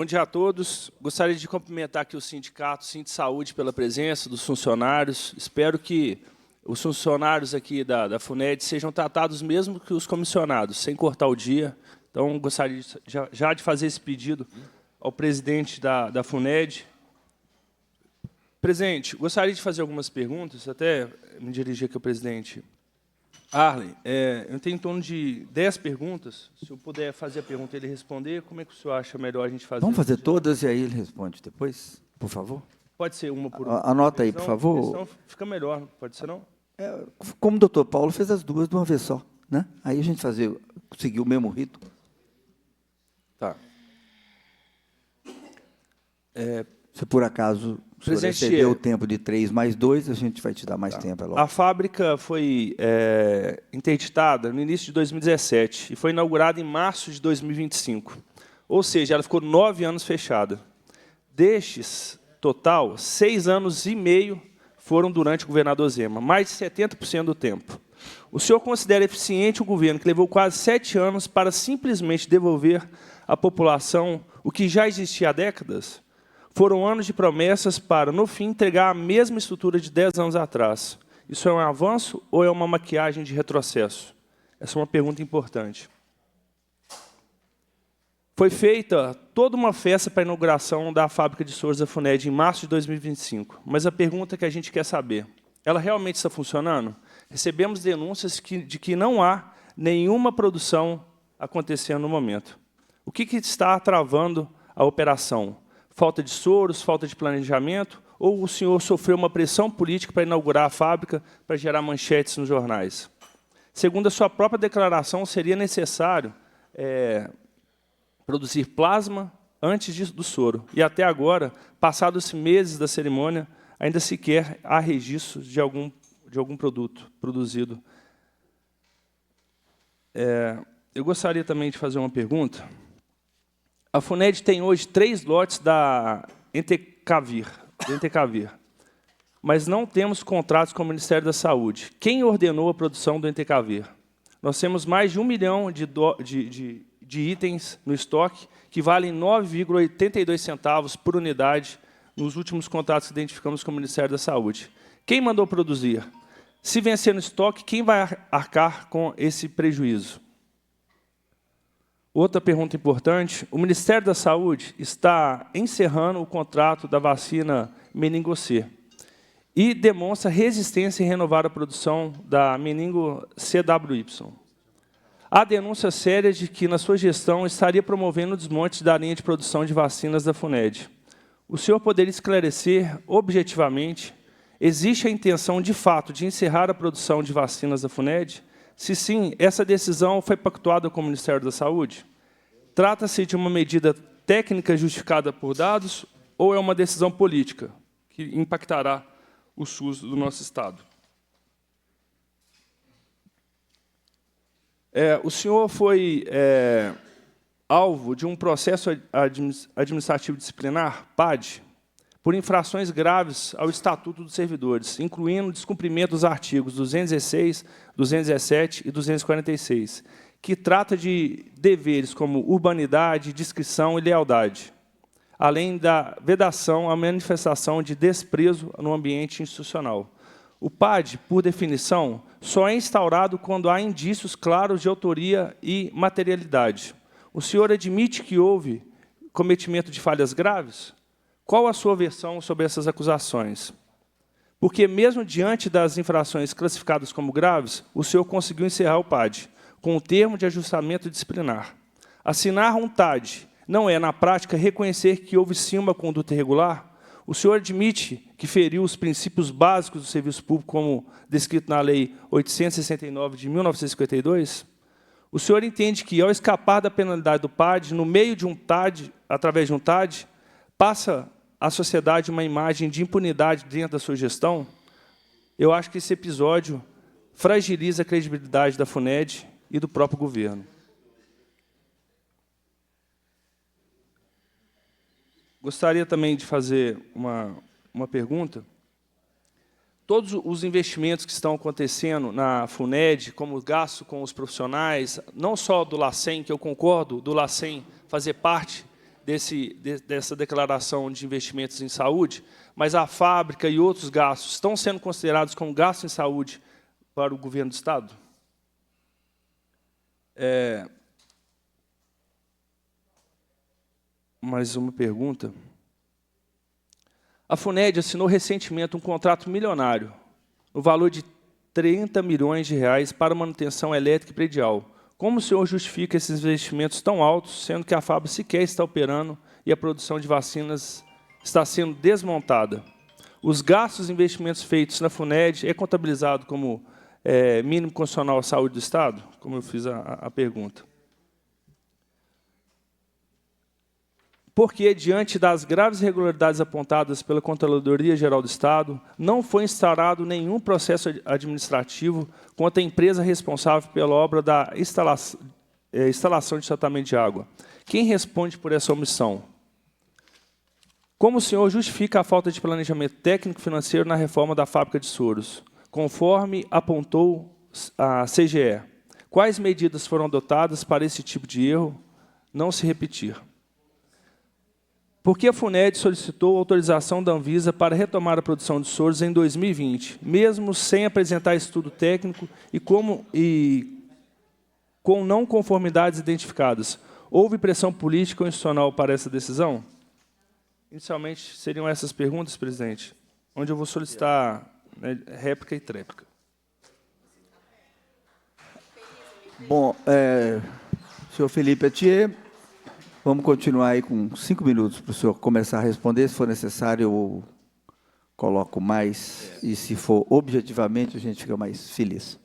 Bom dia a todos. Gostaria de cumprimentar aqui o sindicato, o Sindicato de Saúde, pela presença dos funcionários. Espero que os funcionários aqui da FUNED sejam tratados mesmo que os comissionados, sem cortar o dia. Então, gostaria já de fazer esse pedido ao presidente da FUNED. Presidente, gostaria de fazer algumas perguntas, até me dirigir aqui ao presidente Arlen. Eu tenho em torno de 10 perguntas. Se eu puder fazer a pergunta e ele responder, como é que o senhor acha melhor a gente fazer? Vamos fazer todas e aí ele responde depois, por favor? Pode ser uma por uma. Anota aí, por favor. Senão fica melhor, pode ser não? Como o doutor Paulo fez as duas de uma vez só, né? Aí a gente seguir o mesmo rito. Tá. Se por acaso o senhor exceder o tempo de 3 mais 2, a gente vai te dar mais tempo. É logo. A fábrica foi interditada no início de 2017 e foi inaugurada em março de 2025. Ou seja, ela ficou 9 anos fechada. Destes, total, 6 anos e meio foram durante o governador Zema, mais de 70% do tempo. O senhor considera eficiente o governo que levou quase 7 anos para simplesmente devolver à população o que já existia há décadas? Foram anos de promessas para, no fim, entregar a mesma estrutura de 10 anos atrás. Isso é um avanço ou é uma maquiagem de retrocesso? Essa é uma pergunta importante. Foi feita toda uma festa para a inauguração da fábrica de soros da FUNED em março de 2025. Mas a pergunta que a gente quer saber, ela realmente está funcionando? Recebemos denúncias de que não há nenhuma produção acontecendo no momento. O que está travando a operação? Falta de soros, falta de planejamento, ou o senhor sofreu uma pressão política para inaugurar a fábrica, para gerar manchetes nos jornais? Segundo a sua própria declaração, seria necessário produzir plasma antes do soro. E até agora, passados meses da cerimônia, ainda sequer há registros de algum produto produzido. Eu gostaria também de fazer uma pergunta. A FUNED tem hoje 3 lotes da Entecavir, mas não temos contratos com o Ministério da Saúde. Quem ordenou a produção do Entecavir? Nós temos mais de 1 milhão de itens no estoque, que valem 9,82 centavos por unidade nos últimos contratos que identificamos com o Ministério da Saúde. Quem mandou produzir? Se vencer no estoque, quem vai arcar com esse prejuízo? Outra pergunta importante, o Ministério da Saúde está encerrando o contrato da vacina Meningo C e demonstra resistência em renovar a produção da Meningo CWY. Há denúncia séria de que, na sua gestão, estaria promovendo o desmonte da linha de produção de vacinas da FUNED. O senhor poderia esclarecer, objetivamente, existe a intenção, de fato, de encerrar a produção de vacinas da FUNED? Se sim, essa decisão foi pactuada com o Ministério da Saúde? Trata-se de uma medida técnica justificada por dados ou é uma decisão política que impactará o SUS do nosso Estado? O senhor foi alvo de um processo administrativo disciplinar, PAD, por infrações graves ao Estatuto dos Servidores, incluindo o descumprimento dos artigos 216, 217 e 246, que trata de deveres como urbanidade, discrição e lealdade, além da vedação à manifestação de desprezo no ambiente institucional. O PAD, por definição, só é instaurado quando há indícios claros de autoria e materialidade. O senhor admite que houve cometimento de falhas graves? Qual a sua versão sobre essas acusações? Porque, mesmo diante das infrações classificadas como graves, o senhor conseguiu encerrar o PAD, com o termo de ajustamento disciplinar. Assinar um TAD não é, na prática, reconhecer que houve sim uma conduta irregular? O senhor admite que feriu os princípios básicos do serviço público, como descrito na Lei 869 de 1952? O senhor entende que, ao escapar da penalidade do PAD, no meio de um TAD, através de um TAD, passa à sociedade uma imagem de impunidade dentro da sua gestão? Eu acho que esse episódio fragiliza a credibilidade da FUNED e do próprio governo. Gostaria também de fazer uma pergunta. Todos os investimentos que estão acontecendo na FUNED, como o gasto com os profissionais, não só do LACEN, que eu concordo do LACEN fazer parte dessa declaração de investimentos em saúde, mas a fábrica e outros gastos estão sendo considerados como gastos em saúde para o governo do Estado? Mais uma pergunta. A FUNED assinou recentemente um contrato milionário, no valor de 30 milhões de reais para manutenção elétrica e predial. Como o senhor justifica esses investimentos tão altos, sendo que a fábrica sequer está operando e a produção de vacinas está sendo desmontada? Os gastos e investimentos feitos na FUNED é contabilizado como mínimo constitucional à saúde do Estado? Como eu fiz a pergunta. Porque, diante das graves irregularidades apontadas pela Controladoria Geral do Estado, não foi instaurado nenhum processo administrativo contra a empresa responsável pela obra da instalação de tratamento de água. Quem responde por essa omissão? Como o senhor justifica a falta de planejamento técnico-financeiro na reforma da fábrica de soros, conforme apontou a CGE? Quais medidas foram adotadas para esse tipo de erro não se repetir? Por que a FUNED solicitou autorização da Anvisa para retomar a produção de soros em 2020, mesmo sem apresentar estudo técnico e com não conformidades identificadas? Houve pressão política ou institucional para essa decisão? Inicialmente, seriam essas perguntas, presidente, onde eu vou solicitar réplica e tréplica. Bom, senhor Felipe Atier, vamos continuar aí com 5 minutos para o senhor começar a responder. Se for necessário, eu coloco mais. E se for objetivamente, a gente fica mais feliz.